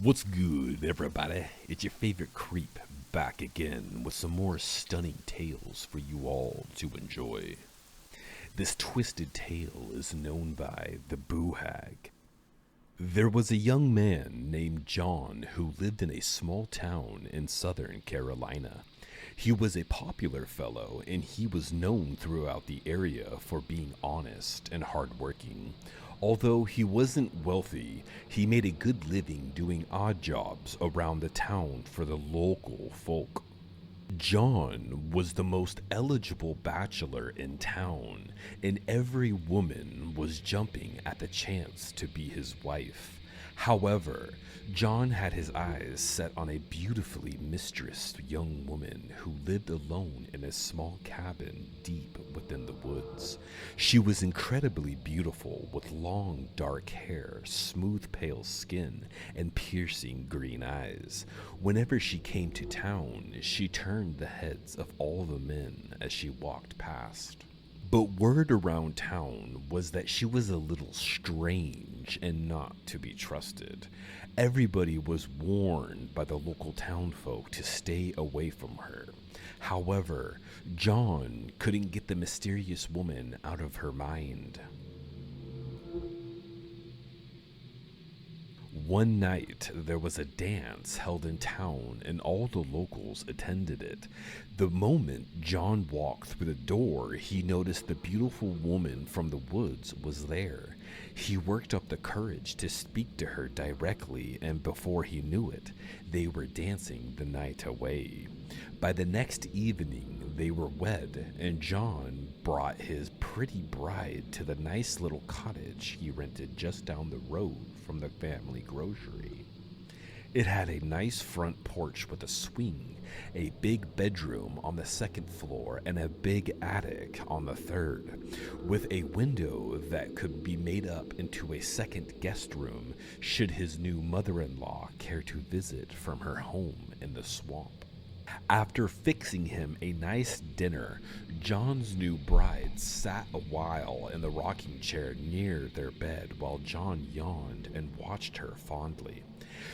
What's good, everybody? It's your favorite creep back again with some more stunning tales for you all to enjoy. This twisted tale is known by the Boo Hag. There was a young man named John who lived in a small town in Southern Carolina. He was a popular fellow and he was known throughout the area for being honest and hardworking. Although he wasn't wealthy, he made a good living doing odd jobs around the town for the local folk. John was the most eligible bachelor in town, and every woman was jumping at the chance to be his wife. However, John had his eyes set on a beautifully mistressed young woman who lived alone in a small cabin deep within the woods. She was incredibly beautiful with long dark hair, smooth pale skin, and piercing green eyes. Whenever she came to town, she turned the heads of all the men as she walked past. But word around town was that she was a little strange and not to be trusted. Everybody was warned by the local townfolk to stay away from her. However, John couldn't get the mysterious woman out of her mind. One night, there was a dance held in town and all the locals attended it. The moment John walked through the door, he noticed the beautiful woman from the woods was there. He worked up the courage to speak to her directly, and before he knew it, they were dancing the night away. By the next evening, they were wed, and John brought his pretty bride to the nice little cottage he rented just down the road from the family grocery. It had a nice front porch with a swing, a big bedroom on the second floor, and a big attic on the third, with a window that could be made up into a second guest room should his new mother-in-law care to visit from her home in the swamp. After fixing him a nice dinner, John's new bride sat a while in the rocking chair near their bed while John yawned and watched her fondly.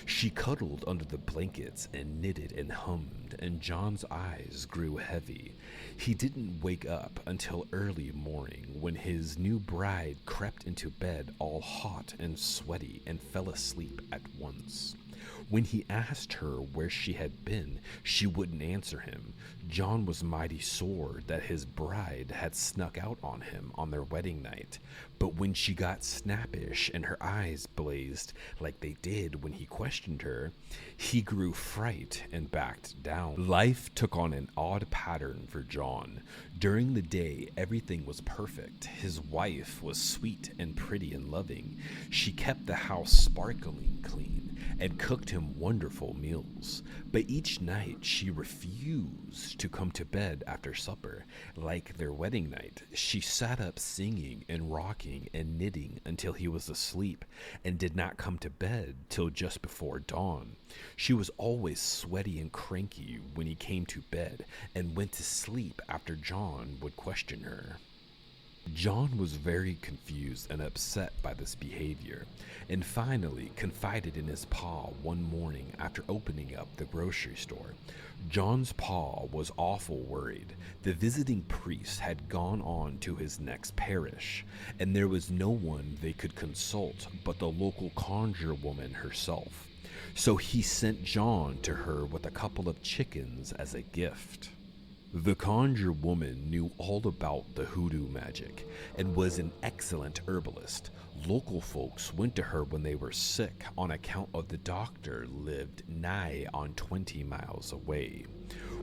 She cuddled under the blankets and knitted and hummed, and John's eyes grew heavy. He didn't wake up until early morning when his new bride crept into bed all hot and sweaty and fell asleep at once. When he asked her where she had been, she wouldn't answer him. John was mighty sore that his bride had snuck out on him on their wedding night. But when she got snappish and her eyes blazed like they did when he questioned her, he grew fright and backed down. Life took on an odd pattern for John. During the day, everything was perfect. His wife was sweet and pretty and loving. She kept the house sparkling clean and cooked him wonderful meals. But each night she refused to come to bed after supper. Like their wedding night, she sat up singing and rocking and knitting until he was asleep and did not come to bed till just before dawn. She was always sweaty and cranky when he came to bed and went to sleep after John would question her. John was very confused and upset by this behavior, and finally confided in his pa one morning after opening up the grocery store. John's pa was awful worried. The visiting priest had gone on to his next parish, and there was no one they could consult but the local conjure woman herself. So he sent John to her with a couple of chickens as a gift. The conjure woman knew all about the hoodoo magic and was an excellent herbalist. Local folks went to her when they were sick on account of the doctor lived nigh on 20 miles away.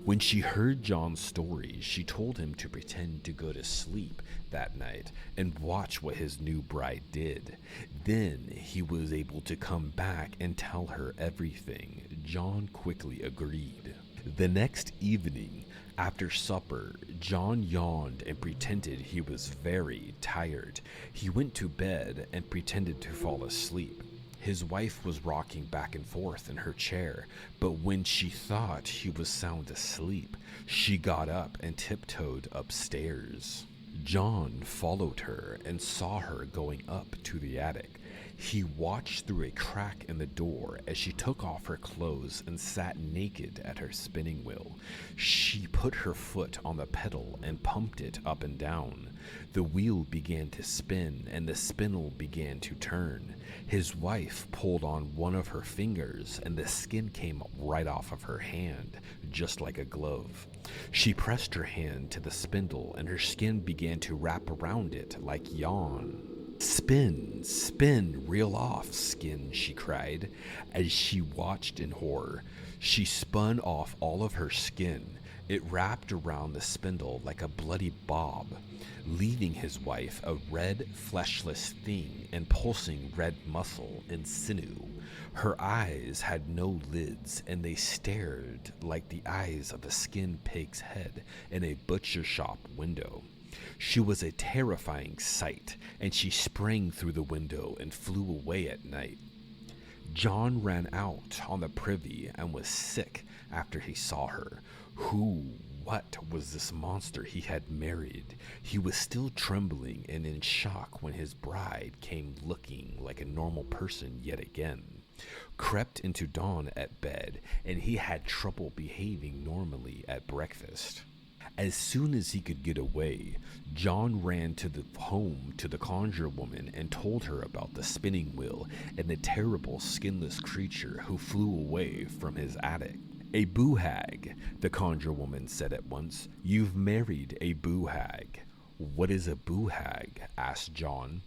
When she heard John's story, she told him to pretend to go to sleep that night and watch what his new bride did. Then he was able to come back and tell her everything. John quickly agreed. The next evening, after supper, John yawned and pretended he was very tired. He went to bed and pretended to fall asleep. His wife was rocking back and forth in her chair, but when she thought he was sound asleep, she got up and tiptoed upstairs. John followed her and saw her going up to the attic. He watched through a crack in the door as she took off her clothes and sat naked at her spinning wheel. She put her foot on the pedal and pumped it up and down. The wheel began to spin and the spindle began to turn. His wife pulled on one of her fingers and the skin came right off of her hand, just like a glove. She pressed her hand to the spindle and her skin began to wrap around it like yarn. "Spin, spin, reel off, skin," she cried, as she watched in horror. She spun off all of her skin. It wrapped around the spindle like a bloody bob, leaving his wife a red, fleshless thing and pulsing red muscle and sinew. Her eyes had no lids, and they stared like the eyes of a skinned pig's head in a butcher shop window. She was a terrifying sight, and she sprang through the window and flew away at night. John ran out on the privy and was sick after he saw her. What was this monster he had married? He was still trembling and in shock when his bride came looking like a normal person yet again. Crept into Dawn at bed, and he had trouble behaving normally at breakfast. As soon as he could get away, John ran to the home to the conjure woman and told her about the spinning wheel and the terrible skinless creature who flew away from his attic. "A boo-hag," the conjure woman said at once. "You've married a boo-hag." "What is a boo-hag?" asked John.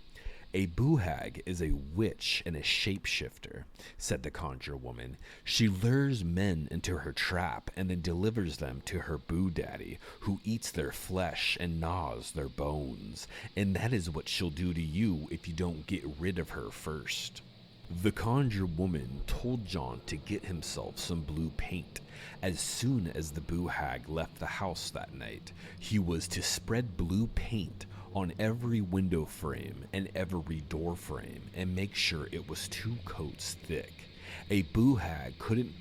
"A boo-hag is a witch and a shapeshifter," said the conjure woman. "She lures men into her trap and then delivers them to her boo-daddy, who eats their flesh and gnaws their bones. And that is what she'll do to you if you don't get rid of her first." The conjure woman told John to get himself some blue paint. As soon as the boo-hag left the house that night, he was to spread blue paint on every window frame and every door frame and make sure it was 2 coats thick. A boo-hag couldn't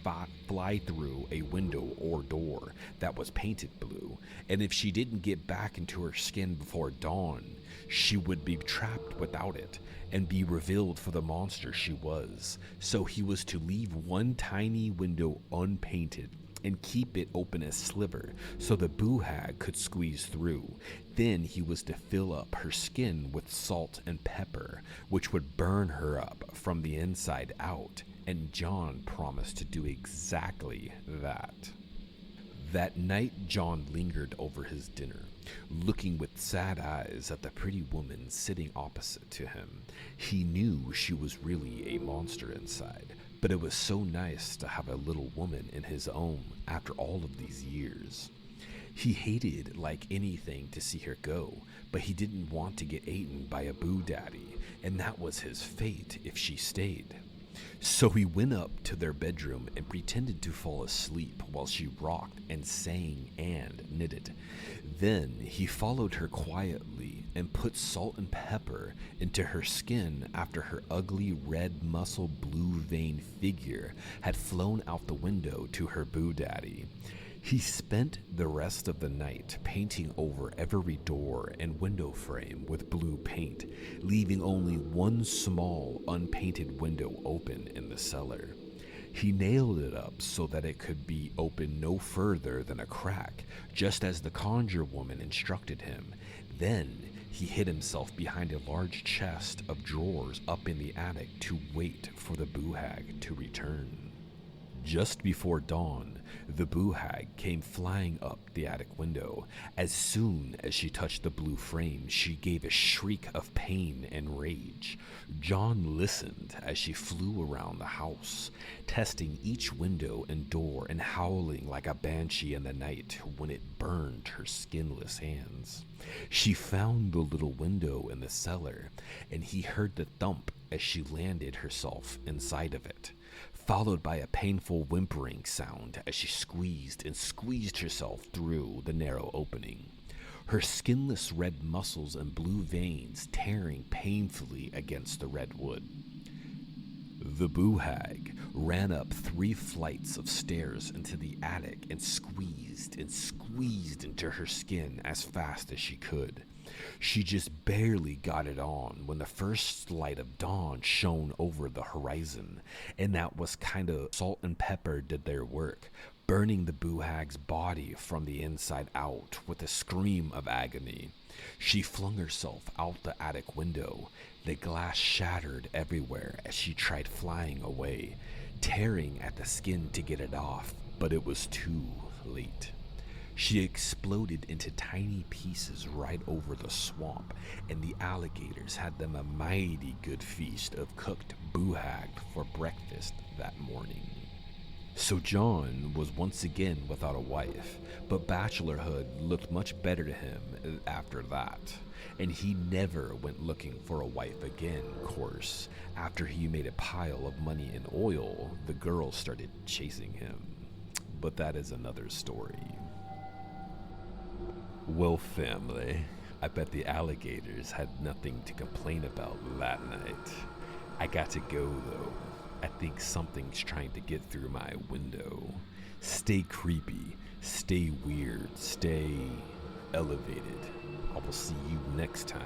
fly through a window or door that was painted blue, and if she didn't get back into her skin before dawn, she would be trapped without it and be revealed for the monster she was. So he was to leave one tiny window unpainted and keep it open a sliver so the boo-hag could squeeze through. Then he was to fill up her skin with salt and pepper, which would burn her up from the inside out, and John promised to do exactly that. That night, John lingered over his dinner, looking with sad eyes at the pretty woman sitting opposite to him. He knew she was really a monster inside, but it was so nice to have a little woman in his own after all of these years. He hated like anything to see her go, but he didn't want to get eaten by a boo-daddy, and that was his fate if she stayed. So he went up to their bedroom and pretended to fall asleep while she rocked and sang and knitted. Then he followed her quietly and put salt and pepper into her skin after her ugly red muscle blue vein figure had flown out the window to her boo-daddy. He spent the rest of the night painting over every door and window frame with blue paint, leaving only one small unpainted window open in the cellar. He nailed it up so that it could be open no further than a crack, just as the conjure woman instructed him. Then he hid himself behind a large chest of drawers up in the attic to wait for the boo-hag to return. Just before dawn, the boo-hag came flying up the attic window. As soon as she touched the blue frame, she gave a shriek of pain and rage. John listened as she flew around the house, testing each window and door and howling like a banshee in the night when it burned her skinless hands. She found the little window in the cellar, and he heard the thump as she landed herself inside of it, followed by a painful whimpering sound as she squeezed and squeezed herself through the narrow opening, her skinless red muscles and blue veins tearing painfully against the red wood. The boo-hag ran up 3 flights of stairs into the attic and squeezed into her skin as fast as she could. She just barely got it on when the first light of dawn shone over the horizon, and that was kinda salt and pepper did their work, burning the boohag's body from the inside out with a scream of agony. She flung herself out the attic window. The glass shattered everywhere as she tried flying away, tearing at the skin to get it off, but it was too late. She exploded into tiny pieces right over the swamp, and the alligators had them a mighty good feast of cooked boohag for breakfast that morning. So John was once again without a wife, but bachelorhood looked much better to him after that. And he never went looking for a wife again, of course. After he made a pile of money in oil, the girls started chasing him. But that is another story. Well, family, I bet the alligators had nothing to complain about that night. I got to go, though. I think something's trying to get through my window. Stay creepy, stay weird, stay elevated. I will see you next time.